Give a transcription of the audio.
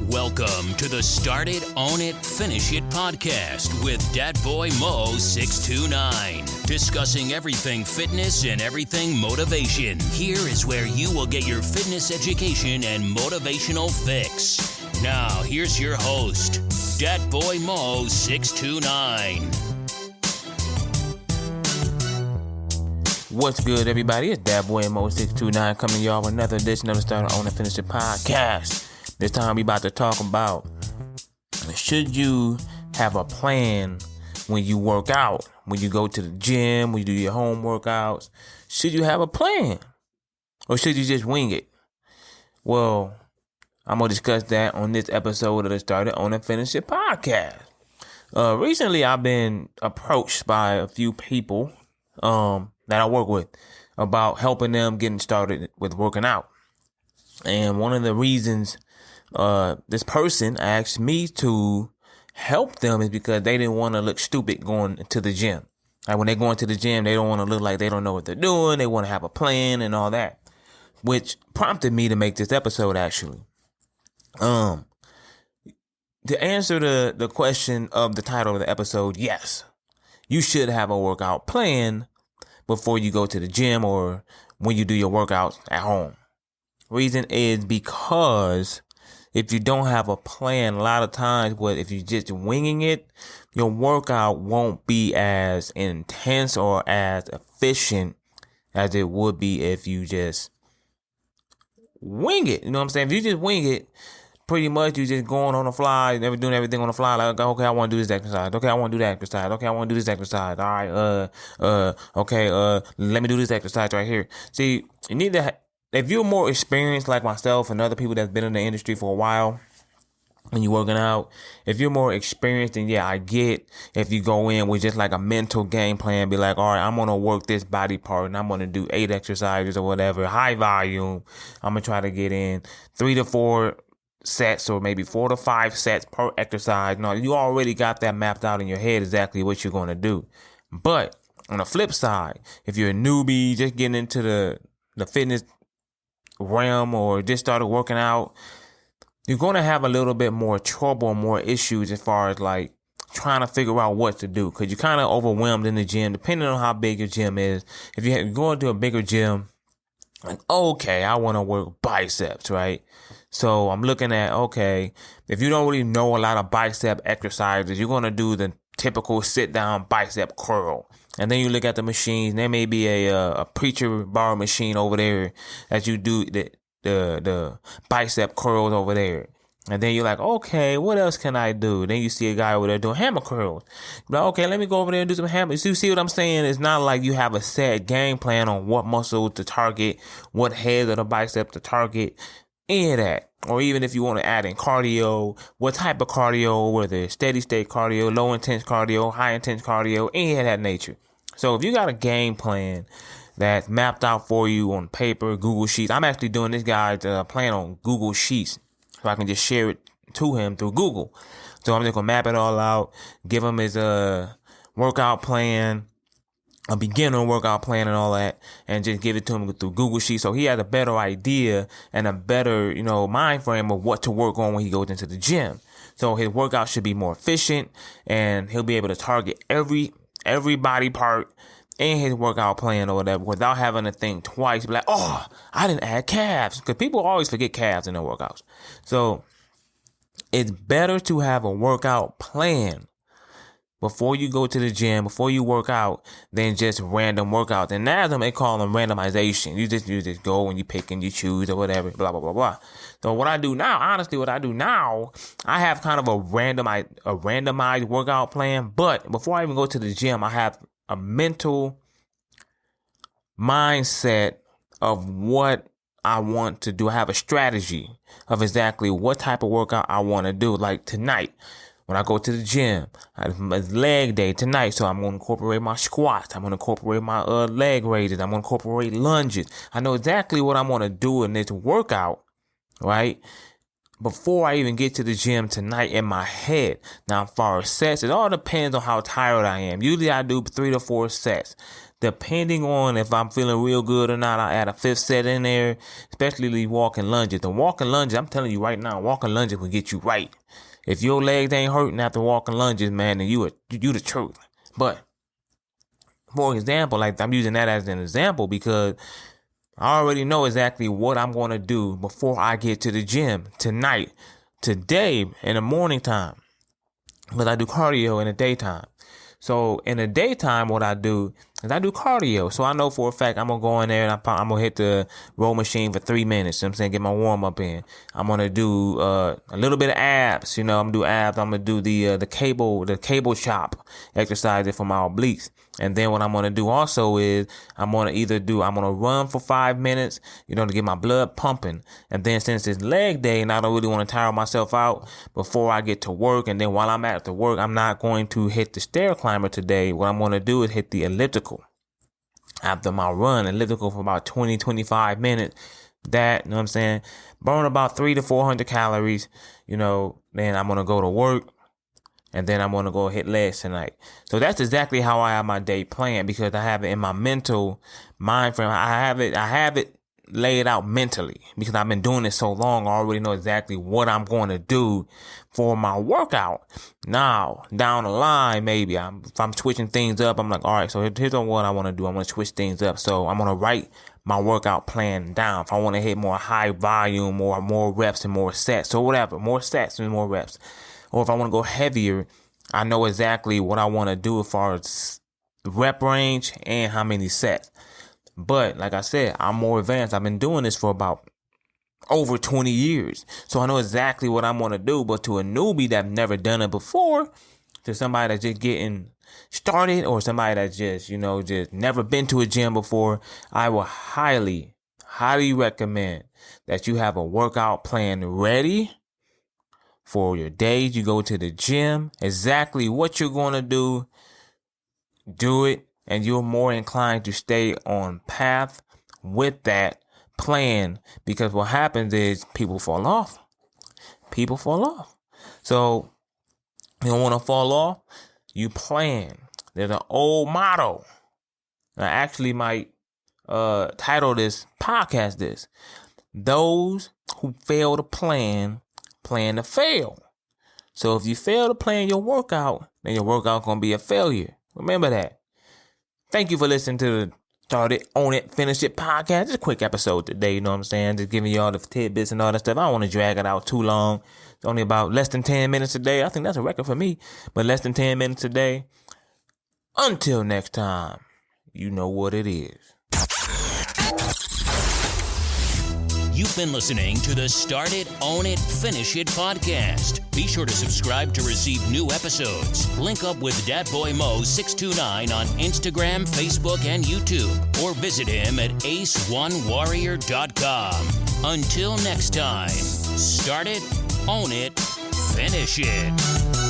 Welcome to the Start It, Own It, Finish It podcast with Dat Boy Mo 629. Discussing everything fitness and everything motivation. Here is where you will get your fitness education and motivational fix. Now, here's your host, Dat Boy Mo 629. What's good, everybody? It's Dat Boy Mo 629 coming to y'all with another edition of the Start It, Own It, Finish It podcast. This time we about to talk about, should you have a plan when you work out? When you go to the gym, when you do your home workouts, should you have a plan? Or should you just wing it? Well, I'm going to discuss that on this episode of the Start It, Own It, Finish It podcast. Recently, I've been approached by a few people that I work with about helping them getting started with working out. And one of the reasons this person asked me to help them is because they didn't want to look stupid going to the gym. Like when they go into the gym, they don't want to look like they don't know what they're doing. They want to have a plan and all that, which prompted me to make this episode actually. To answer the question of the title of the episode, yes, you should have a workout plan before you go to the gym or when you do your workouts at home. Reason is because if you don't have a plan, a lot of times, if you're just winging it, your workout won't be as intense or as efficient as it would be if you just wing it. You know what I'm saying? If you just wing it, pretty much you just going on the fly, never doing everything on the fly. Like, okay, I want to do this exercise. Okay, I want to do that exercise. Okay, I want to do this exercise. All right, okay, let me do this exercise right here. See, you need to. If you're more experienced like myself and other people that's been in the industry for a while and you're working out, if you're more experienced, then yeah, I get if you go in with just like a mental game plan, be like, all right, I'm going to work this body part and I'm going to do 8 exercises or whatever, high volume. I'm going to try to get in 3 to 4 sets or maybe 4 to 5 sets per exercise. No, you already got that mapped out in your head exactly what you're going to do. But on the flip side, if you're a newbie, just getting into the fitness realm or just started working out, you're going to have a little bit more trouble, more issues as far as like trying to figure out what to do because you're kind of overwhelmed in the gym depending on how big your gym is. If you're going to a bigger gym, like, okay, I want to work biceps, right? So I'm looking at, okay, if you don't really know a lot of bicep exercises, you're going to do the typical sit down bicep curl. And then you look at the machines, there may be a preacher bar machine over there that you do the bicep curls over there. And then you're like, okay, what else can I do? Then you see a guy over there doing hammer curls. You're like, okay, let me go over there and do some hammers. You see what I'm saying? It's not like you have a set game plan on what muscle to target, what head of the bicep to target, any of that. Or even if you want to add in cardio, what type of cardio, whether steady state cardio, low intense cardio, high intense cardio, any of that nature. So if you got a game plan that's mapped out for you on paper, Google Sheets, I'm actually doing this guy's plan on Google Sheets so I can just share it to him through Google. So I'm just going to map it all out, give him his workout plan, a beginner workout plan and all that, and just give it to him through Google Sheets so he has a better idea and a better, mind frame of what to work on when he goes into the gym. So his workout should be more efficient and he'll be able to target every body part in his workout plan or whatever without having to think twice. Be like, oh, I didn't add calves. Because people always forget calves in their workouts. So it's better to have a workout plan before you go to the gym, before you work out, than just random workouts. And now they call them randomization. You just go and you pick and you choose or whatever, blah, blah, blah, blah. So what I do now, I have kind of a randomized workout plan. But before I even go to the gym, I have a mental mindset of what I want to do. I have a strategy of exactly what type of workout I want to do. Like tonight, when I go to the gym, it's leg day tonight, so I'm going to incorporate my squats. I'm going to incorporate my leg raises. I'm going to incorporate lunges. I know exactly what I'm going to do in this workout, right? Before I even get to the gym tonight in my head. Now, as far as sets, it all depends on how tired I am. Usually I do 3 to 4 sets. depending on if I'm feeling real good or not, I add a 5th set in there, especially walking lunges. The walking lunges, I'm telling you right now, walking lunges will get you right. If your legs ain't hurting after walking lunges, man, then you the truth. But for example, like I'm using that as an example because I already know exactly what I'm going to do before I get to the gym tonight, today, in the morning time. But I do cardio in the daytime. So in the daytime, what I do is I do cardio. So I know for a fact I'm going to go in there and I'm going to hit the row machine for 3 minutes. You know what I'm saying? Get my warm up in. I'm going to do a little bit of abs. I'm going to do abs. I'm going to do the cable chop exercises for my obliques. And then what I'm going to do also is I'm going to run for 5 minutes, to get my blood pumping. And then since it's leg day and I don't really want to tire myself out before I get to work. And then while I'm at the work, I'm not going to hit the stair climber today. What I'm going to do is hit the elliptical after my run, elliptical for about 20-25 minutes. That, you know what I'm saying? Burn about 300 to 400 calories, then I'm going to go to work. And then I'm going to go hit legs tonight. So that's exactly how I have my day planned because I have it in my mental mind frame. I have it laid out mentally because I've been doing it so long. I already know exactly what I'm going to do for my workout. Now, down the line, maybe if I'm switching things up, I'm like, all right, so here's what I want to do. I'm going to switch things up. So I'm going to write my workout plan down. If I want to hit more high volume or more reps and more sets or whatever, more sets and more reps. Or if I want to go heavier, I know exactly what I want to do as far as rep range and how many sets. But like I said, I'm more advanced. I've been doing this for about over 20 years. So I know exactly what I'm going to do. But to a newbie that's never done it before, to somebody that's just getting started or somebody that's just never been to a gym before, I will highly recommend that you have a workout plan ready for your days you go to the gym, exactly what you're going to do it, and you're more inclined to stay on path with that plan because what happens is people fall off. So you don't want to fall off, you plan. There's an old motto. I actually might title this podcast this. Those who fail to plan to fail. So if you fail to plan your workout, then your workout gonna be a failure. Remember that. Thank you for listening to the Start It, Own It, Finish It podcast. Just a quick episode today, you know what I'm saying? Just giving you all the tidbits and all that stuff. I don't want to drag it out too long. It's only about less than 10 minutes a day. I think that's a record for me. But less than 10 minutes a day. Until next time, you know what it is. You've been listening to the Start It, Own It, Finish It podcast. Be sure to subscribe to receive new episodes. Link up with Dat Boy Mo 629 on Instagram, Facebook, and YouTube. Or visit him at ace1warrior.com. Until next time, start it, own it, finish it.